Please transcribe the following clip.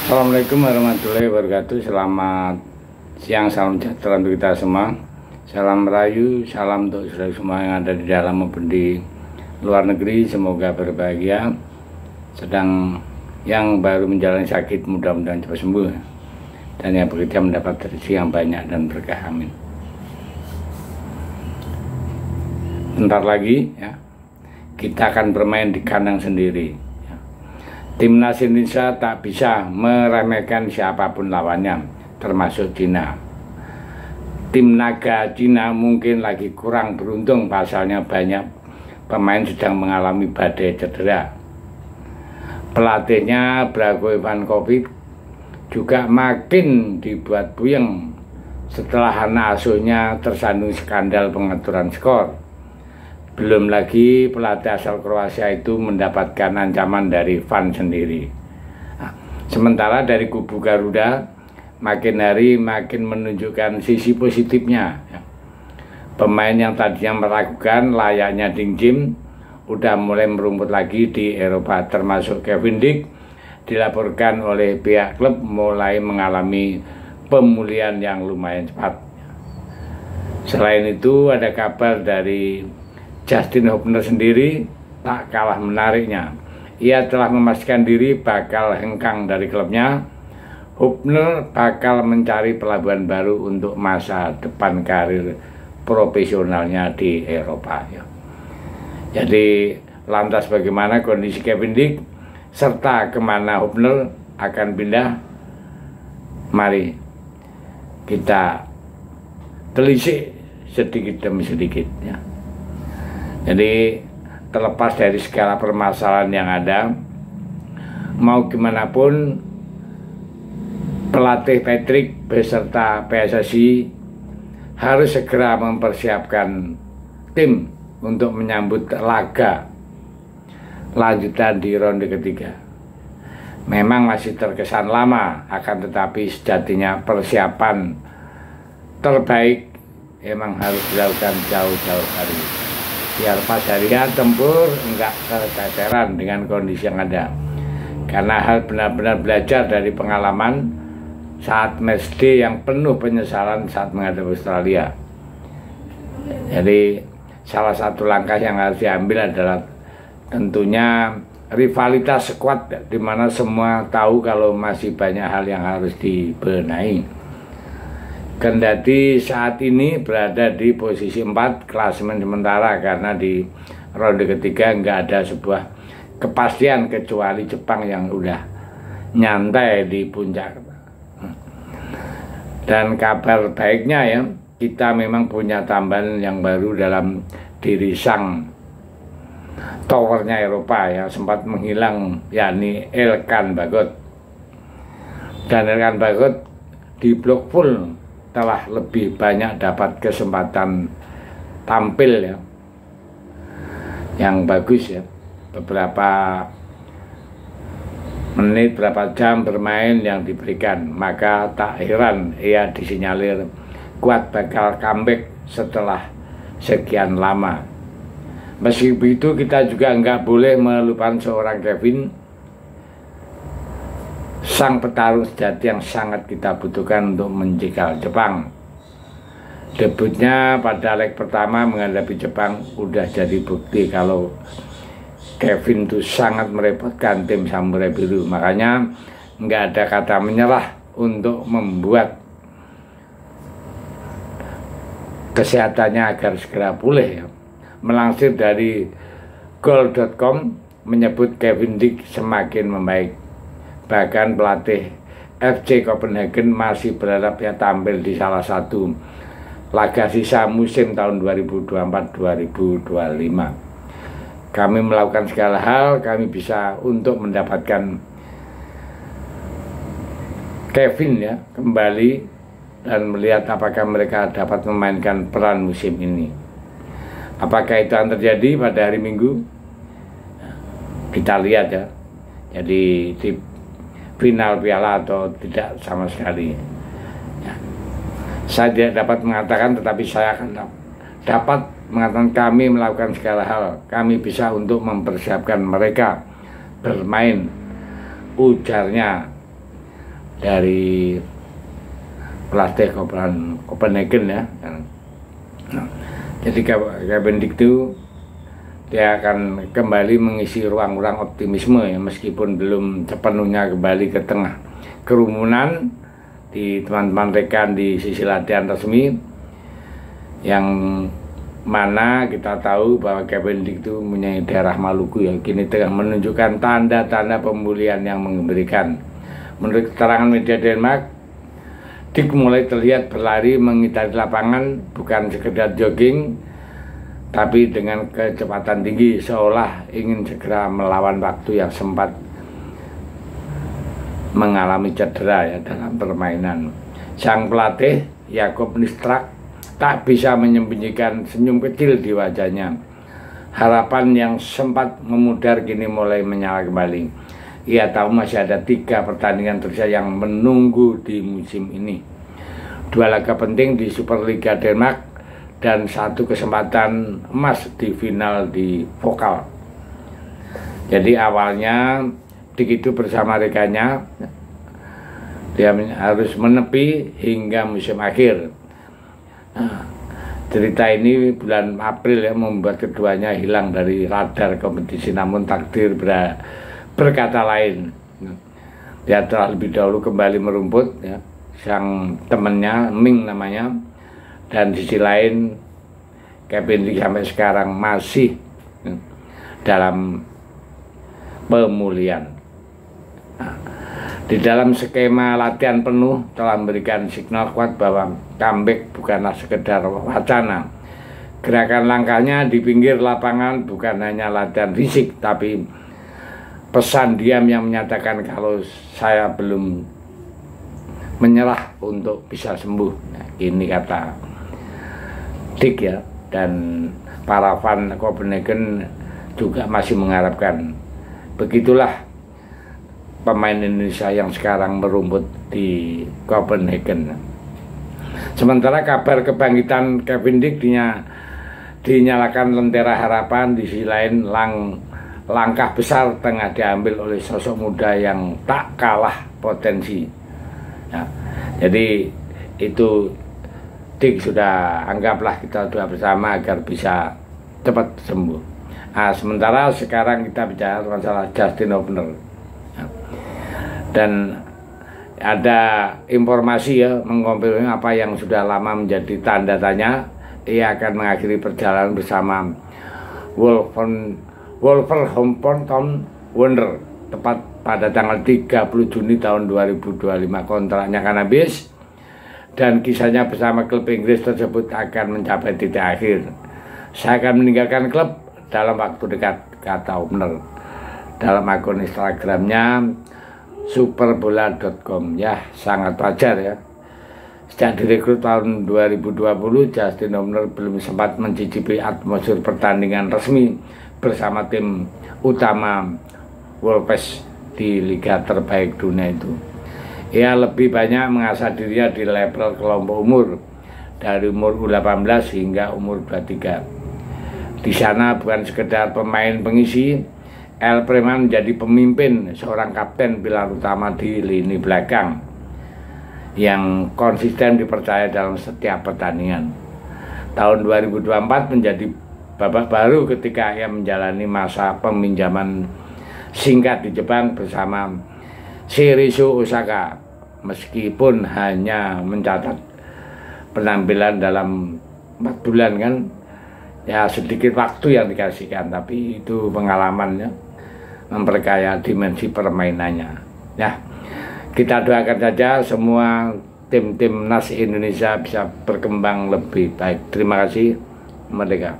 Assalamualaikum warahmatullahi wabarakatuh. Selamat siang, salam sejahtera untuk kita semua. Salam merayu, salam untuk saudara semua yang ada di dalam maupun di luar negeri. Semoga berbahagia. Sedang yang baru menjalani sakit mudah-mudahan cepat sembuh, dan yang bekerja mendapat rezeki yang banyak dan berkah, amin. Bentar lagi ya, kita akan bermain di kandang sendiri. Timnas Indonesia tak bisa meremehkan siapapun lawannya, termasuk Cina. Tim naga Cina mungkin lagi kurang beruntung, pasalnya banyak pemain sedang mengalami badai cedera. Pelatihnya Branko Ivanovic juga makin dibuat puyeng setelah anak asuhnya tersandung skandal pengaturan skor. Belum lagi pelatih asal Kroasia itu mendapatkan ancaman dari fan sendiri. Sementara dari kubu Garuda makin hari makin menunjukkan sisi positifnya. Pemain yang tadinya meragukan layaknya Ding Jim udah mulai merumput lagi di Eropa, termasuk Kevin Dick dilaporkan oleh pihak klub mulai mengalami pemulihan yang lumayan cepat. Selain itu ada kabar dari Justin Hubner sendiri tak kalah menariknya. Ia telah memastikan diri bakal hengkang dari klubnya. Hubner bakal mencari pelabuhan baru untuk masa depan karir profesionalnya di Eropa. Jadi lantas bagaimana kondisi Kevin Dick serta kemana Hubner akan pindah? Mari kita telisik sedikit demi sedikit ya. Jadi terlepas dari segala permasalahan yang ada, mau gimana pun pelatih Patrick beserta PSSI harus segera mempersiapkan tim untuk menyambut laga lanjutan di ronde ketiga. Memang masih terkesan lama, akan tetapi sejatinya persiapan terbaik memang harus dilakukan jauh-jauh hari, biar pas harinya tempur enggak keteteran dengan kondisi yang ada. Karena hal benar-benar belajar dari pengalaman saat matchday yang penuh penyesalan saat menghadapi Australia. Jadi salah satu langkah yang harus diambil adalah tentunya rivalitas skuad, di mana semua tahu kalau masih banyak hal yang harus dibenahi. Kendati saat ini berada di posisi 4 klasemen sementara, karena di ronde ketiga nggak ada sebuah kepastian kecuali Jepang yang udah nyantai di puncak. Dan kabar baiknya ya, kita memang punya tambahan yang baru dalam diri sang towernya Eropa yang sempat menghilang, yakni Elkan Bagot. Dan Elkan Bagot di blok full telah lebih banyak dapat kesempatan tampil ya, yang bagus ya, beberapa menit, berapa jam bermain yang diberikan, maka tak heran ia disinyalir kuat bakal comeback setelah sekian lama. Meski begitu kita juga nggak boleh melupakan seorang Kevin, sang petarung sejati yang sangat kita butuhkan untuk menjegal Jepang. Debutnya pada leg pertama menghadapi Jepang udah jadi bukti kalau Kevin itu sangat merepotkan tim Samurai Biru. Makanya nggak ada kata menyerah untuk membuat kesehatannya agar segera pulih ya. Melansir dari goal.com menyebut Kevin Dick semakin membaik. Bahkan pelatih FC Copenhagen masih berharap ya tampil di salah satu laga sisa musim tahun 2024-2025. Kami melakukan segala hal kami bisa untuk mendapatkan Kevin ya kembali dan melihat apakah mereka dapat memainkan peran musim ini. Apakah itu akan terjadi pada hari Minggu? Kita lihat ya. Jadi di final piala atau tidak sama sekali ya. Saya tidak dapat mengatakan, tetapi saya akan dapat mengatakan kami melakukan segala hal kami bisa untuk mempersiapkan mereka bermain, ujarnya dari pelatih Copenhagen ya. Nah, jadi Kemendikbud dia akan kembali mengisi ruang-ruang optimisme ya, meskipun belum sepenuhnya kembali ke tengah kerumunan di teman-teman rekan di sisi latihan resmi, yang mana kita tahu bahwa Kemendikbud itu mempunyai daerah Maluku yang kini tengah menunjukkan tanda-tanda pemulihan yang mengembirakan. Menurut keterangan media Denmark, Dick mulai terlihat berlari mengitari lapangan, bukan sekedar jogging, tapi dengan kecepatan tinggi, seolah ingin segera melawan waktu yang sempat mengalami cedera ya dalam permainan. Sang pelatih Jakob Nistrak tak bisa menyembunyikan senyum kecil di wajahnya. Harapan yang sempat memudar kini mulai menyala kembali. Ia tahu masih ada 3 pertandingan tersisa yang menunggu di musim ini. 2 laga penting di Superliga Denmark dan 1 kesempatan emas di final di vokal. Jadi awalnya Dick itu bersama rekannya, dia harus menepi hingga musim akhir. Nah, cerita ini bulan April ya membuat keduanya hilang dari radar kompetisi, namun takdir berkata lain. Dia telah lebih dahulu kembali merumput ya, sang temannya Ming namanya, dan di sisi lain Kemendikbud sampai sekarang masih dalam pemulihan. Nah, di dalam skema latihan penuh telah memberikan signal kuat bahwa comeback bukanlah sekedar wacana. Gerakan langkahnya di pinggir lapangan bukan hanya latihan fisik, tapi pesan diam yang menyatakan kalau saya belum menyerah untuk bisa sembuh. Nah, ini kata Dick ya, dan para fan Copenhagen juga masih mengharapkan. Begitulah pemain Indonesia yang sekarang merumput di Copenhagen. Sementara kabar kebangkitan Kemendikbud dinyalakan lentera harapan, di sisi lain langkah besar tengah diambil oleh sosok muda yang tak kalah potensi. Nah, jadi itu Dick sudah, anggaplah kita doa bersama agar bisa cepat sembuh. Nah, sementara sekarang kita bicara masalah Justin Hubner. Dan ada informasi ya mengkonfirmasi apa yang sudah lama menjadi tanda tanya. Ia akan mengakhiri perjalanan bersama Wolverhampton Wanderers tepat pada tanggal 30 Juni tahun 2025. Kontraknya akan habis dan kisahnya bersama klub Inggris tersebut akan mencapai titik akhir. Saya akan meninggalkan klub dalam waktu dekat, kata Hubner dalam akun Instagramnya superbola.com. Ya, sangat wajar ya. Sejak direkrut tahun 2020, Justin Hubner belum sempat mencicipi atmosfer pertandingan resmi bersama tim utama Wolves di liga terbaik dunia itu. Ia lebih banyak mengasah dirinya di level kelompok umur dari umur U18 hingga umur 23. Di sana bukan sekedar pemain pengisi, El Preman menjadi pemimpin, seorang kapten pilar utama di lini belakang yang konsisten dipercaya dalam setiap pertandingan. Tahun 2024 menjadi babak baru ketika ia menjalani masa peminjaman singkat di Jepang bersama Shimizu Osaka. Meskipun hanya mencatat penampilan dalam 4 bulan kan, ya sedikit waktu yang dikasihkan, tapi itu pengalamannya memperkaya dimensi permainannya. Ya, kita doakan saja semua tim-tim timnas Indonesia bisa berkembang lebih baik. Terima kasih. Merdeka.